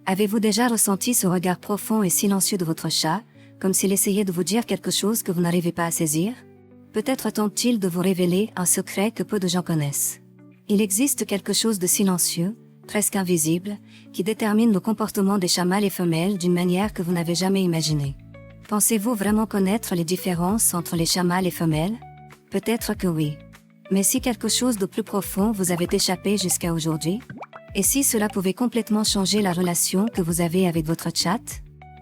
Avez-vous déjà ressenti ce regard profond et silencieux de votre chat, comme s'il essayait de vous dire quelque chose que vous n'arrivez pas à saisir? Peut-être tente-t-il de vous révéler un secret que peu de gens connaissent. Il existe quelque chose de silencieux, presque invisible, qui détermine le comportement des chats mâles et femelles d'une manière que vous n'avez jamais imaginée. Pensez-vous vraiment connaître les différences entre les chats mâles et femelles? Peut-être que oui. Mais si quelque chose de plus profond vous avait échappé jusqu'à aujourd'hui? Et si cela pouvait complètement changer la relation que vous avez avec votre chat?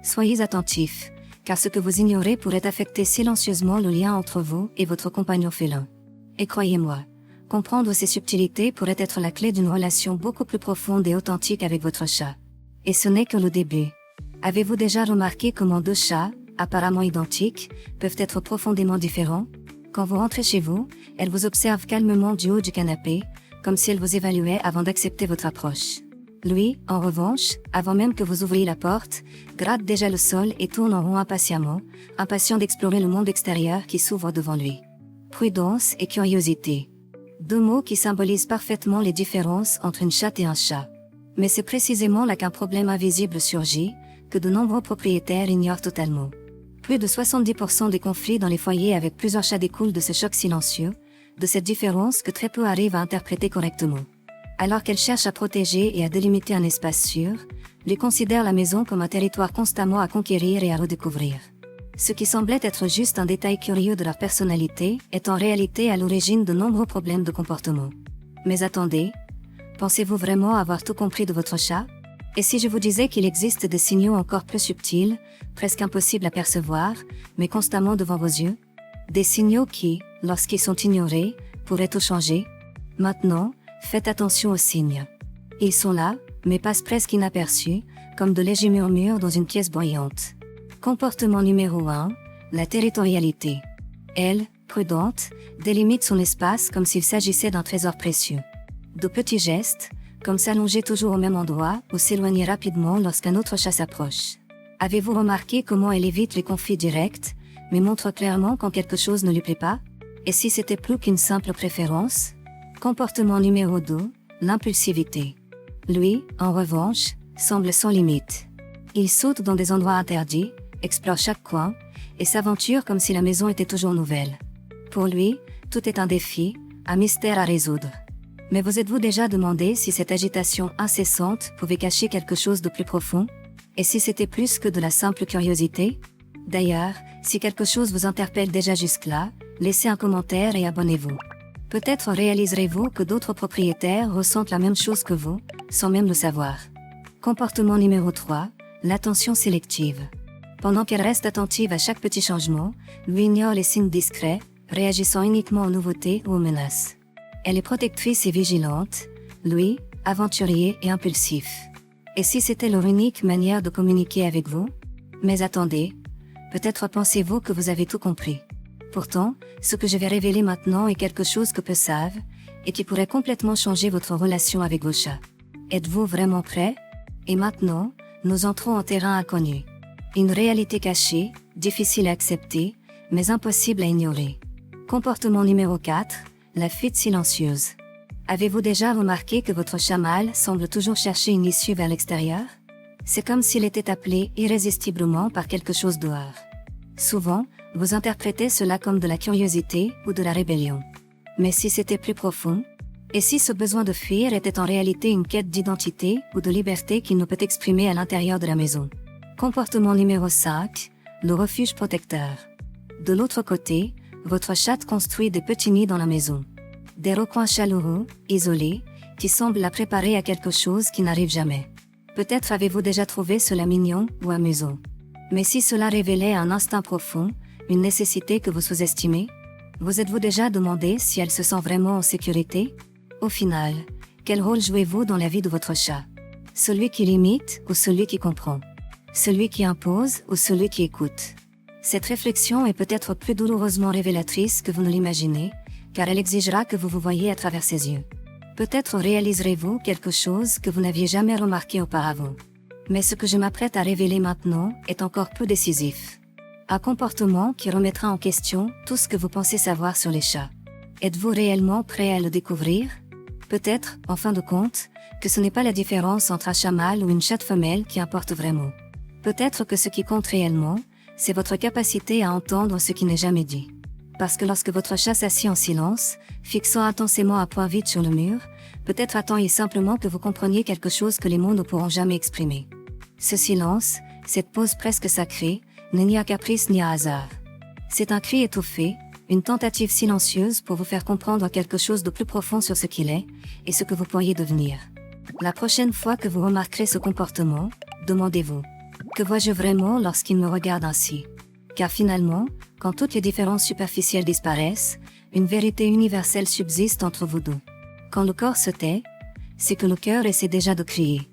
Soyez attentifs, car ce que vous ignorez pourrait affecter silencieusement le lien entre vous et votre compagnon félin. Et croyez-moi, comprendre ces subtilités pourrait être la clé d'une relation beaucoup plus profonde et authentique avec votre chat. Et ce n'est que le début. Avez-vous déjà remarqué comment deux chats, apparemment identiques, peuvent être profondément différents? Quand vous rentrez chez vous, elle vous observe calmement du haut du canapé, comme si elle vous évaluait avant d'accepter votre approche. Lui, en revanche, avant même que vous ouvriez la porte, gratte déjà le sol et tourne en rond impatiemment, impatient d'explorer le monde extérieur qui s'ouvre devant lui. Prudence et curiosité. Deux mots qui symbolisent parfaitement les différences entre une chatte et un chat. Mais c'est précisément là qu'un problème invisible surgit, que de nombreux propriétaires ignorent totalement. Plus de 70% des conflits dans les foyers avec plusieurs chats découlent de ce choc silencieux, de cette différence que très peu arrivent à interpréter correctement. Alors qu'elles cherchent à protéger et à délimiter un espace sûr, ils considèrent la maison comme un territoire constamment à conquérir et à redécouvrir. Ce qui semblait être juste un détail curieux de leur personnalité est en réalité à l'origine de nombreux problèmes de comportement. Mais attendez, pensez-vous vraiment avoir tout compris de votre chat? Et si je vous disais qu'il existe des signaux encore plus subtils, presque impossibles à percevoir, mais constamment devant vos yeux? Des signaux qui, lorsqu'ils sont ignorés, pourraient tout changer? Maintenant, faites attention aux signes. Ils sont là, mais passent presque inaperçus, comme de légers murmures dans une pièce bruyante. Comportement numéro 1, la territorialité. Elle, prudente, délimite son espace comme s'il s'agissait d'un trésor précieux. De petits gestes, comme s'allonger toujours au même endroit ou s'éloigner rapidement lorsqu'un autre chat s'approche. Avez-vous remarqué comment elle évite les conflits directs, mais montre clairement quand quelque chose ne lui plaît pas? Et si c'était plus qu'une simple préférence? Comportement numéro 2, l'impulsivité. Lui, en revanche, semble sans limite. Il saute dans des endroits interdits, explore chaque coin, et s'aventure comme si la maison était toujours nouvelle. Pour lui, tout est un défi, un mystère à résoudre. Mais vous êtes-vous déjà demandé si cette agitation incessante pouvait cacher quelque chose de plus profond? Et si c'était plus que de la simple curiosité? D'ailleurs, si quelque chose vous interpelle déjà jusque-là, laissez un commentaire et abonnez-vous. Peut-être réaliserez-vous que d'autres propriétaires ressentent la même chose que vous, sans même le savoir. Comportement numéro 3, l'attention sélective. Pendant qu'elle reste attentive à chaque petit changement, lui ignore les signes discrets, réagissant uniquement aux nouveautés ou aux menaces. Elle est protectrice et vigilante, lui, aventurier et impulsif. Et si c'était leur unique manière de communiquer avec vous? Mais attendez, peut-être pensez-vous que vous avez tout compris. Pourtant, ce que je vais révéler maintenant est quelque chose que peu savent, et qui pourrait complètement changer votre relation avec vos chats. Êtes-vous vraiment prêts? Et maintenant, nous entrons en terrain inconnu. Une réalité cachée, difficile à accepter, mais impossible à ignorer. Comportement numéro 4, la fuite silencieuse. Avez-vous déjà remarqué que votre chat mâle semble toujours chercher une issue vers l'extérieur? C'est comme s'il était appelé irrésistiblement par quelque chose dehors. Souvent, vous interprétez cela comme de la curiosité ou de la rébellion. Mais si c'était plus profond? Et si ce besoin de fuir était en réalité une quête d'identité ou de liberté qu'il ne peut exprimer à l'intérieur de la maison? Comportement numéro 5, le refuge protecteur. De l'autre côté, votre chat construit des petits nids dans la maison. Des recoins chaleureux, isolés, qui semblent la préparer à quelque chose qui n'arrive jamais. Peut-être avez-vous déjà trouvé cela mignon ou amusant. Mais si cela révélait un instinct profond, une nécessité que vous sous-estimez? Vous êtes-vous déjà demandé si elle se sent vraiment en sécurité? Au final, quel rôle jouez-vous dans la vie de votre chat? Celui qui limite ou celui qui comprend? Celui qui impose ou celui qui écoute? Cette réflexion est peut-être plus douloureusement révélatrice que vous ne l'imaginez, car elle exigera que vous vous voyiez à travers ses yeux. Peut-être réaliserez-vous quelque chose que vous n'aviez jamais remarqué auparavant. Mais ce que je m'apprête à révéler maintenant est encore plus décisif. Un comportement qui remettra en question tout ce que vous pensez savoir sur les chats. Êtes-vous réellement prêt à le découvrir? Peut-être, en fin de compte, que ce n'est pas la différence entre un chat mâle ou une chatte femelle qui importe vraiment. Peut-être que ce qui compte réellement, c'est votre capacité à entendre ce qui n'est jamais dit. Parce que lorsque votre chat s'assied en silence, fixant intensément un point vide sur le mur, peut-être attend-il simplement que vous compreniez quelque chose que les mots ne pourront jamais exprimer. Ce silence, cette pause presque sacrée, n'est ni un caprice ni un hasard. C'est un cri étouffé, une tentative silencieuse pour vous faire comprendre quelque chose de plus profond sur ce qu'il est, et ce que vous pourriez devenir. La prochaine fois que vous remarquerez ce comportement, demandez-vous, que vois-je vraiment lorsqu'il me regarde ainsi? Car finalement, quand toutes les différences superficielles disparaissent, une vérité universelle subsiste entre vous deux. Quand le corps se tait, c'est que le cœur essaie déjà de crier.